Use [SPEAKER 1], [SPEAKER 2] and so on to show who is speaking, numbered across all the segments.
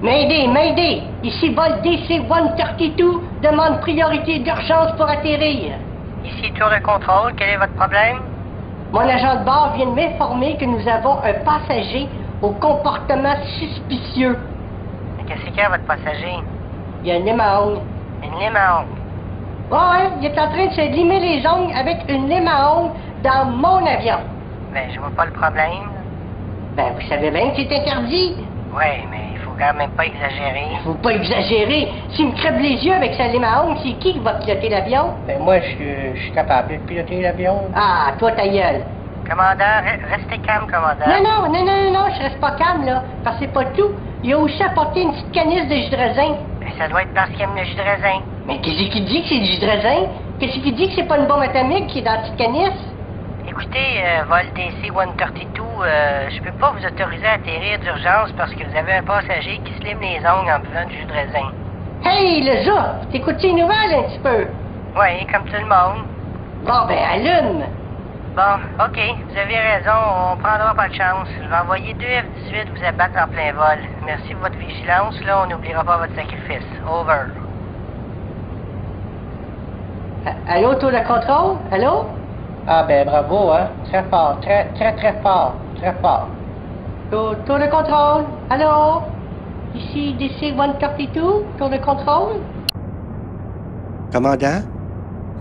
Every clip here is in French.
[SPEAKER 1] Mayday, Mayday! Ici vol DC-132, demande priorité d'urgence pour atterrir.
[SPEAKER 2] Ici Tour de contrôle, quel est votre problème?
[SPEAKER 1] Mon agent de bord vient de m'informer que nous avons un passager au comportement suspicieux.
[SPEAKER 2] Mais qu'est-ce qu'il y a, votre passager?
[SPEAKER 1] Il y a une lime à ongles.
[SPEAKER 2] Une lime à ongles.
[SPEAKER 1] Ouais, il est en train de se limer les ongles avec une lime à ongles dans mon avion.
[SPEAKER 2] Ben, je vois pas le problème.
[SPEAKER 1] Ben, vous savez bien que c'est interdit.
[SPEAKER 2] Ouais, mais il faut quand même pas exagérer.
[SPEAKER 1] Faut pas exagérer. S'il me crève les yeux avec sa lime à ongles, c'est qui va piloter l'avion?
[SPEAKER 3] Ben moi, je suis capable de piloter l'avion.
[SPEAKER 1] Ah, toi, ta gueule.
[SPEAKER 2] Commandant, restez calme, commandant.
[SPEAKER 1] Non, je reste pas calme, là. Parce que c'est pas tout. Il a aussi apporté une petite canisse de jus de raisin.
[SPEAKER 2] Ben, ça doit être parce qu'il aime le jus de raisin.
[SPEAKER 1] Mais qu'est-ce qui dit que c'est du jus de raisin? Qu'est-ce qui dit que c'est pas une bombe atomique qui est dans la petite canisse?
[SPEAKER 2] Écoutez, vol DC-132, je peux pas vous autoriser à atterrir d'urgence parce que vous avez un passager qui se lime les ongles en buvant du jus de raisin.
[SPEAKER 1] Hey, le gars! T'écoutes les nouvelles un petit peu?
[SPEAKER 2] Oui, comme tout le monde.
[SPEAKER 1] Bon, ben, allume!
[SPEAKER 2] Bon, OK, vous avez raison, on prendra pas de chance. Je vais envoyer 2 F-18 vous abattre en plein vol. Merci pour votre vigilance, là, on n'oubliera pas votre sacrifice. Over.
[SPEAKER 1] Allô, tour de contrôle? Allô?
[SPEAKER 3] Ah ben bravo, hein. Très fort, très fort, très fort.
[SPEAKER 1] Tour de contrôle? Allô? Ici DC-132, tour de contrôle?
[SPEAKER 4] Commandant,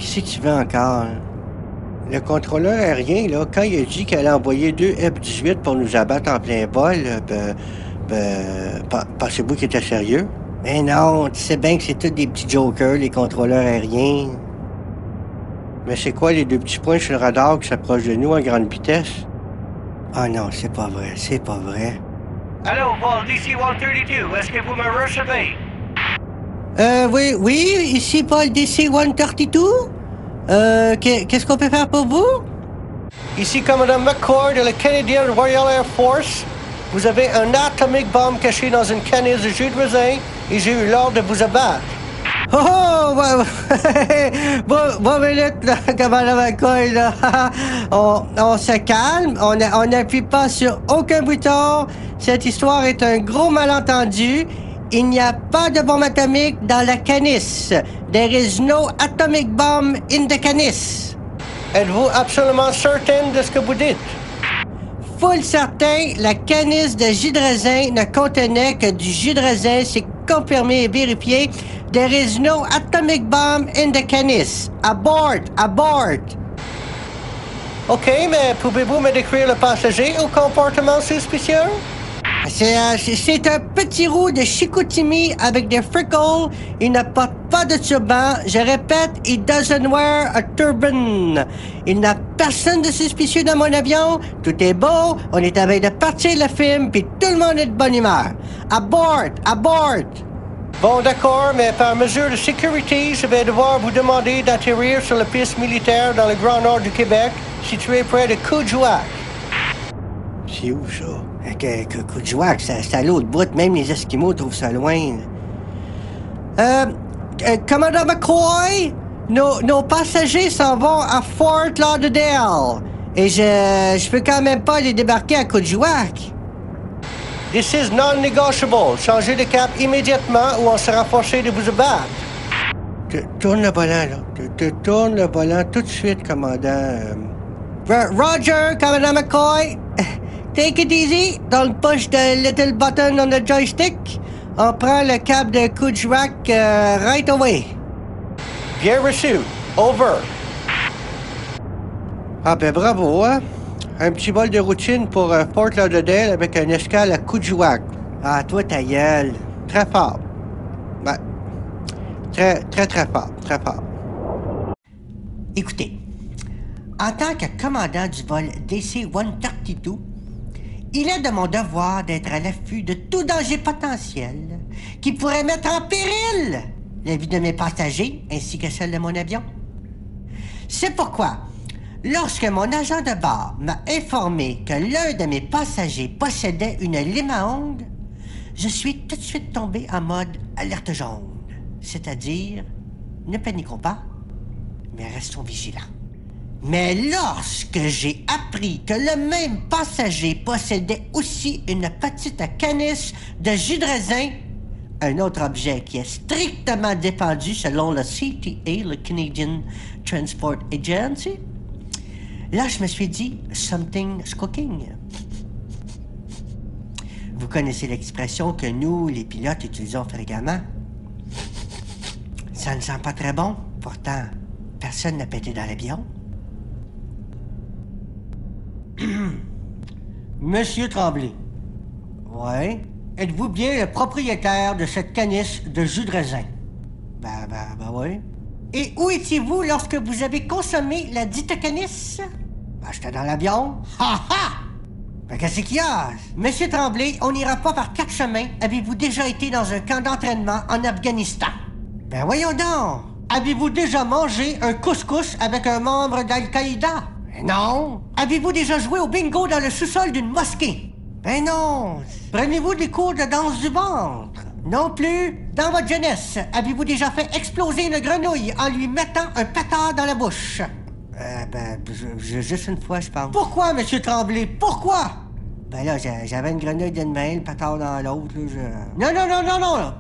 [SPEAKER 4] qu'est-ce que tu veux encore? Le contrôleur aérien, là, quand il a dit qu'elle allait envoyer 2 F-18 pour nous abattre en plein vol, pensez-vous qu'il était sérieux? Mais non, tu sais bien que c'est tous des petits jokers, les contrôleurs aériens. Mais c'est quoi les 2 petits points sur le radar qui s'approchent de nous à grande vitesse? Ah non, c'est pas vrai, c'est pas vrai.
[SPEAKER 5] Allô, vol DC-132, est-ce que vous me recevez?
[SPEAKER 4] Oui, ici Paul DC-132. Qu'est-ce qu'on peut faire pour vous?
[SPEAKER 3] Ici commandant McCord de la Canadian Royal Air Force. Vous avez un atomic bomb caché dans une canisse de jus de raisin et j'ai eu l'ordre de vous abattre.
[SPEAKER 4] Oh, bon minute, là, commandant McCoy, là. on se calme, on n'appuie pas sur aucun bouton. Cette histoire est un gros malentendu. Il n'y a pas de bombe atomique dans la canisse. There is no atomic bomb in the canisse.
[SPEAKER 3] Êtes-vous absolument certain de ce que vous dites?
[SPEAKER 4] Full certain, la canisse de jus de raisin ne contenait que du jus de raisin. C'est confirmé et vérifié. There is no atomic bomb in the canisse. Abort!
[SPEAKER 3] OK, mais pouvez-vous me décrire le passager au comportement suspicieux?
[SPEAKER 4] C'est un petit roux de Chicoutimi avec des freckles. Il ne porte pas de turban. Je répète, he doesn't wear a turban. Il n'a personne de suspicieux dans mon avion. Tout est beau. On est à veille de partir le film, puis tout le monde est de bonne humeur. Abort!
[SPEAKER 3] Bon, d'accord, mais par mesure de sécurité, je vais devoir vous demander d'atterrir sur la piste militaire dans le Grand Nord du Québec, située près de Coudjouac.
[SPEAKER 4] C'est où, ça? Coudjouac, c'est à l'autre bout. Même les Esquimaux trouvent ça loin. Commandant McCoy, nos passagers s'en vont à Fort Lauderdale. Et je peux quand même pas les débarquer à Coudjouac.
[SPEAKER 3] This is non-negotiable. Changez de cap immédiatement ou on sera forcé de vous abattre.
[SPEAKER 4] Tourne le volant, là. Tourne le volant tout de suite, commandant. Roger, commandant McCoy. Take it easy. Don't push the little button on the joystick. On prend le cap de Coudjouac right away.
[SPEAKER 3] Bien reçu. Over.
[SPEAKER 4] Ah ben bravo, hein? Un petit vol de routine pour Fort Lauderdale avec un escale à Coudjouac. Ah, toi, ta gueule. Très fort. Ben, très fort. Écoutez, en tant que commandant du vol DC-132, il est de mon devoir d'être à l'affût de tout danger potentiel qui pourrait mettre en péril la vie de mes passagers ainsi que celle de mon avion. C'est pourquoi, lorsque mon agent de bord m'a informé que l'un de mes passagers possédait une lime à ongles, je suis tout de suite tombé en mode alerte jaune. C'est-à-dire, ne paniquons pas, mais restons vigilants. Mais lorsque j'ai appris que le même passager possédait aussi une petite canisse de jus de raisin, un autre objet qui est strictement défendu selon le CTA, le Canadian Transport Agency. Là, je me suis dit, something's cooking. Vous connaissez l'expression que nous, les pilotes, utilisons fréquemment. Ça ne sent pas très bon, pourtant, personne n'a pété dans l'avion. Monsieur Tremblay. Ouais. Êtes-vous bien le propriétaire de cette canisse de jus de raisin? Ben oui. Et où étiez-vous lorsque vous avez consommé la dite canisse? Ben, j'étais dans l'avion. Ha ha! Ben, qu'est-ce qu'il y a? Monsieur Tremblay, on n'ira pas par 4 chemins. Avez-vous déjà été dans un camp d'entraînement en Afghanistan? Ben voyons donc! Avez-vous déjà mangé un couscous avec un membre d'Al-Qaïda? Ben non! Avez-vous déjà joué au bingo dans le sous-sol d'une mosquée? Ben non! Prenez-vous des cours de danse du ventre? Non plus? Dans votre jeunesse, avez-vous déjà fait exploser une grenouille en lui mettant un pétard dans la bouche? Juste une fois, je pense. Pourquoi, monsieur Tremblay? Pourquoi? Ben là, j'avais une grenouille d'une main, le pétard dans l'autre, là, Non!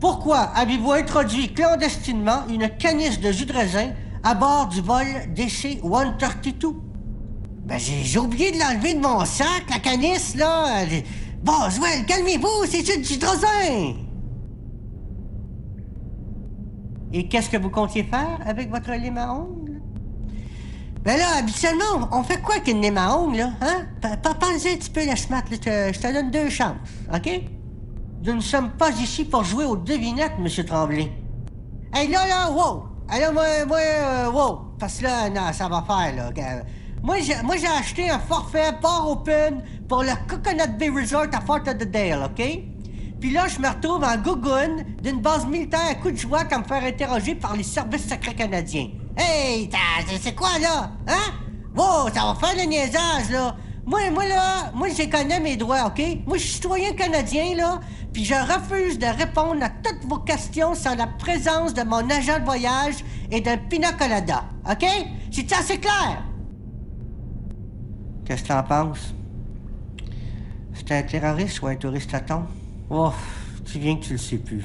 [SPEAKER 4] Pourquoi avez-vous introduit clandestinement une canisse de jus de raisin à bord du vol DC-132? Ben, j'ai oublié de l'enlever de mon sac, la canisse, là. Boswell, calmez-vous, c'est du jus de raisin! Et qu'est-ce que vous comptiez faire avec votre lime à ongles? Ben là, habituellement, on fait quoi avec une lime à ongles, là, hein? Pensez un petit peu la smat, là, je te donne 2 chances, OK? Nous ne sommes pas ici pour jouer aux devinettes, monsieur Tremblay. Hey, là, wow! Alors, wow! Parce que là, non, ça va faire, là. Moi, j'ai acheté un forfait Port Open pour le Coconut Bay Resort à Fort Lauderdale, OK? Puis là, je me retrouve en gougoune d'une base militaire à coup de joie à me faire interroger par les services secrets canadiens. Hey, c'est quoi, là? Hein? Wow, ça va faire le niaisage, là. Moi, je connais mes droits, OK? Moi, je suis citoyen canadien, là, puis je refuse de répondre à toutes vos questions sans la présence de mon agent de voyage et d'un pina colada, OK? C'est assez clair? Qu'est-ce que t'en penses? C'est un terroriste ou un touriste à ton? Oh, tu viens que tu le sais plus.